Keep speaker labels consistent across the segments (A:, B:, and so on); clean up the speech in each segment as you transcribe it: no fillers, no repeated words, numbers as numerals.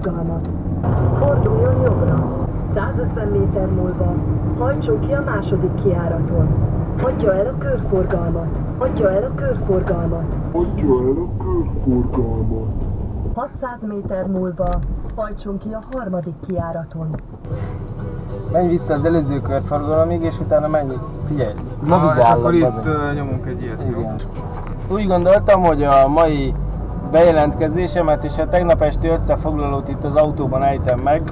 A: körforgalmat. Forduljon jobbra. 150 méter múlva hajtson ki a második kijáraton. Hagyja el a körforgalmat. Hagyja el a körforgalmat.
B: Hagyja el a körforgalmat.
A: 600 méter múlva hajtson ki a harmadik kijáraton.
C: Menj vissza az előző körforgalomig, és utána menj. Figyelj,
D: És akkor itt nyomunk egy ilyet.
C: Igen. Úgy gondoltam, hogy a mai bejelentkezésemet és a tegnap esti összefoglalót itt az autóban ejtem meg,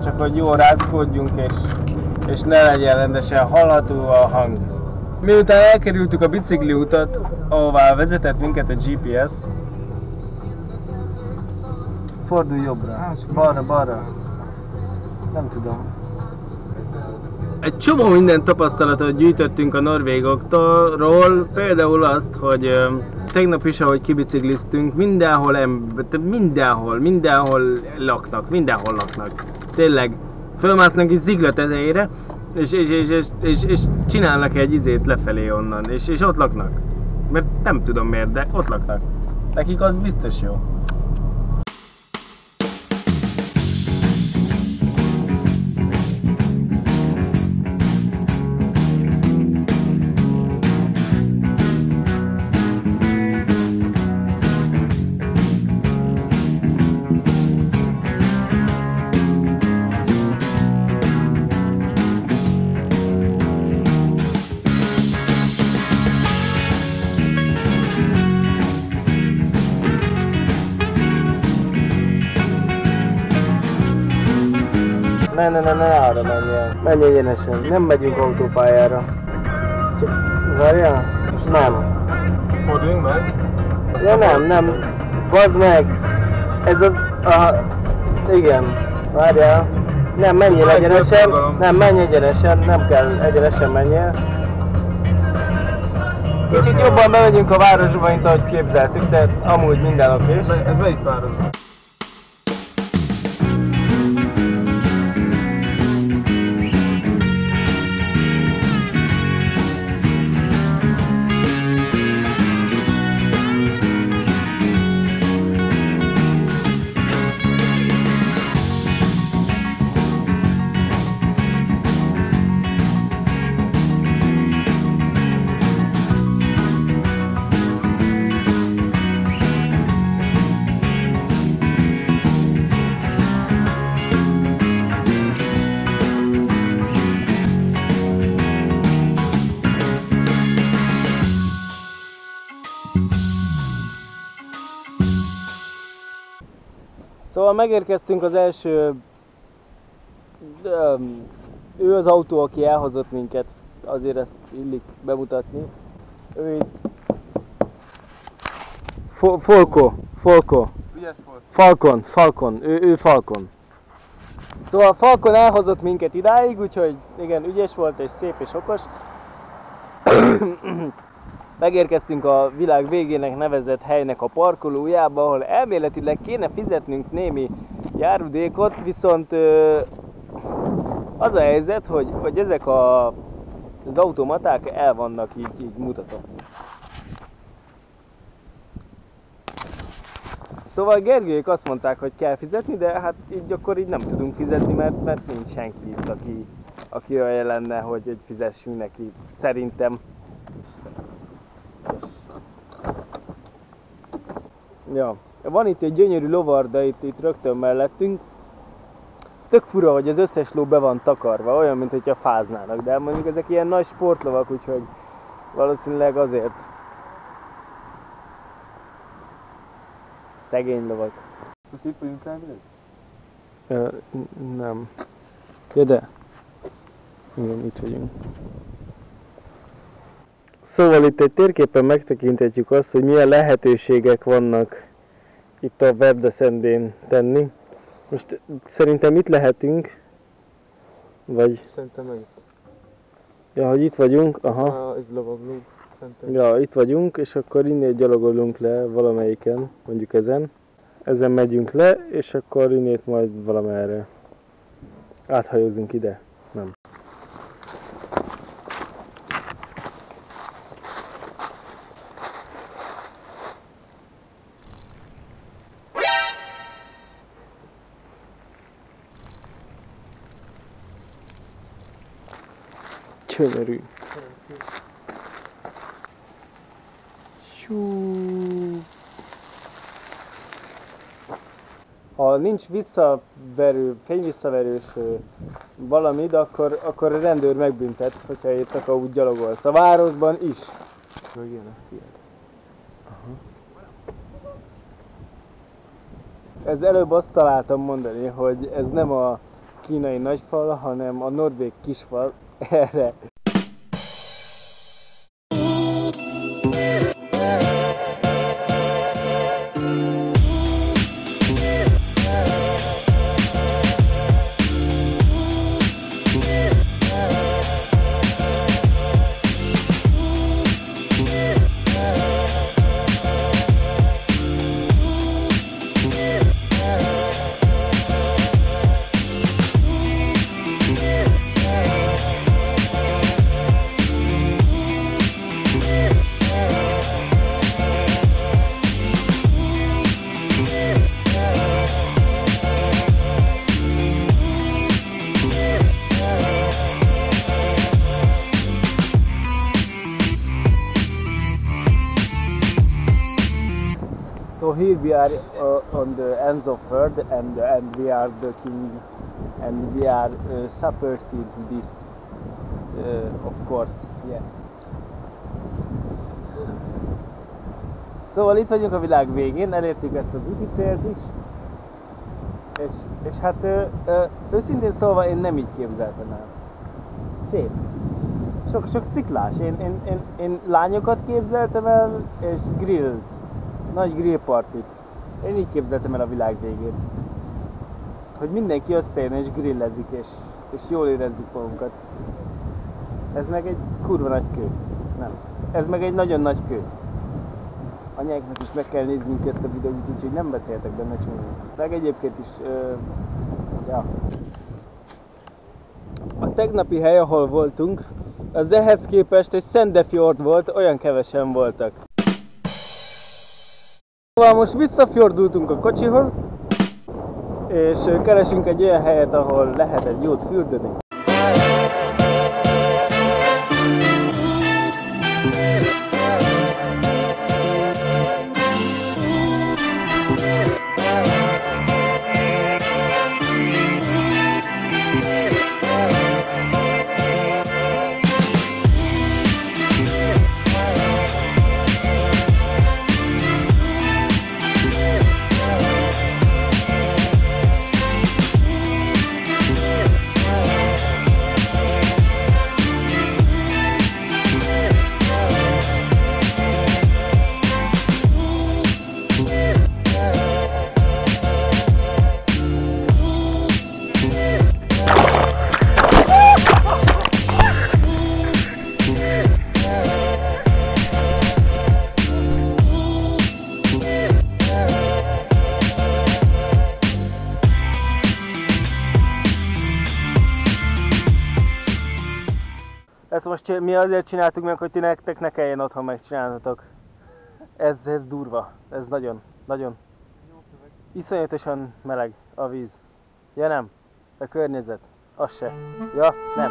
C: csak hogy jól rázkódjunk és ne legyen rendesen hallható a hang. Miután elkerültük a bicikliutat, ahová vezetett minket a GPS, fordulj jobbra, balra, nem tudom. Egy csomó minden tapasztalatot gyűjtöttünk a norvégoktól, például azt, hogy tegnap is, ahogy kibicikliztünk, mindenhol laknak. Tényleg, fölmásznak is Zigla tetejére, és csinálnak egy izét lefelé onnan, és ott laknak. Mert nem tudom miért, de ott laknak. Nekik az biztos jó. Ne arra menjél. Menj egyenesen. Nem megyünk autópályára. Csak várjál? Nem.
D: Forduljunk meg?
C: Ja nem. Bazd meg! Ez az... igen. Várjál. Nem, menjél egyenesen. Nem, menj egyenesen. Nem kell egyenesen menjél. Kicsit jobban bemegyünk a városba, mint ahogy képzeltük, de amúgy minden okés.
D: Ez melyik város?
C: Szóval megérkeztünk az első... ő az autó, aki elhozott minket, azért ezt illik bemutatni. Ő így... Folko. Falcon. Ő Falcon. Szóval Falcon elhozott minket idáig, úgyhogy igen, ügyes volt és szép és okos. Megérkeztünk a világ végének nevezett helynek a parkolójába, ahol elméletileg kéne fizetnünk némi járudékot, viszont az a helyzet, hogy ezek az automaták el vannak így mutatom. Szóval Gergőjék azt mondták, hogy kell fizetni, de hát így akkor így nem tudunk fizetni, mert nincs senki itt, aki olyan lenne, hogy fizessünk neki, szerintem. Ja, van itt egy gyönyörű lovarda itt rögtön mellettünk. Tök fura, hogy az összes ló be van takarva, olyan, mint hogyha fáznának, de mondjuk ezek ilyen nagy sportlovak, úgyhogy valószínűleg azért. Szegény lovak.
D: Most itt vagyunk elvileg?
C: Nem. Ja, de. Igen, itt vagyunk. Szóval itt egy térképen megtekinthetjük azt, hogy milyen lehetőségek vannak itt a Verdeszendén tenni. Most szerintem itt lehetünk, vagy...
D: Szerintem meg itt.
C: Ja, hogy itt vagyunk, aha.
D: Ez lovagló, szerintem.
C: Ja, itt vagyunk, és akkor innét gyalogolunk le valamelyiken, mondjuk ezen. Ezen megyünk le, és akkor innét majd valamerre. Áthajózunk ide. Nem. Gyönyörű. Ha nincs fényvisszaverős valamid, akkor a rendőr megbüntet, hogyha éjszaka úgy gyalogolsz. A városban is. Meg ilyenek. Ez előbb azt találtam mondani, hogy ez nem a kínai nagyfal, hanem a norvég kisfal. Erre. So here we are on the ends of world, and we are the king, and we are supporting this, of course, yeah. Szóval itt vagyunk a világ végén, elértük ezt az úti célt is, és hát őszintén szólva én nem így képzeltem el. Szép. Sok sziklás. Én lányokat képzeltem el, és grillt. Nagy grillpartit. Én így képzeltem el a világ végén. Hogy mindenki összejön és grillezik, és jól érezzük magunkat. Ez meg egy kurva nagy kő. Nem. Ez meg egy nagyon nagy kő. Anyáknak is meg kell néznünk ezt a videót, úgyhogy nem beszéltek benne csomóan. Meg egyébként is, ja. A tegnapi hely, ahol voltunk, az ehhez képest egy Sandefjord volt, olyan kevesen voltak. Szóval most visszafordultunk a kocsihoz, és keresünk egy olyan helyet, ahol lehet egy jót fürdeni. Ezt most mi azért csináltuk meg, hogy ti nektek ne kelljen otthon megcsinálnatok. Ez durva. Ez nagyon. Iszonyatosan meleg a víz. Ja nem? A környezet. Az se. Ja, nem.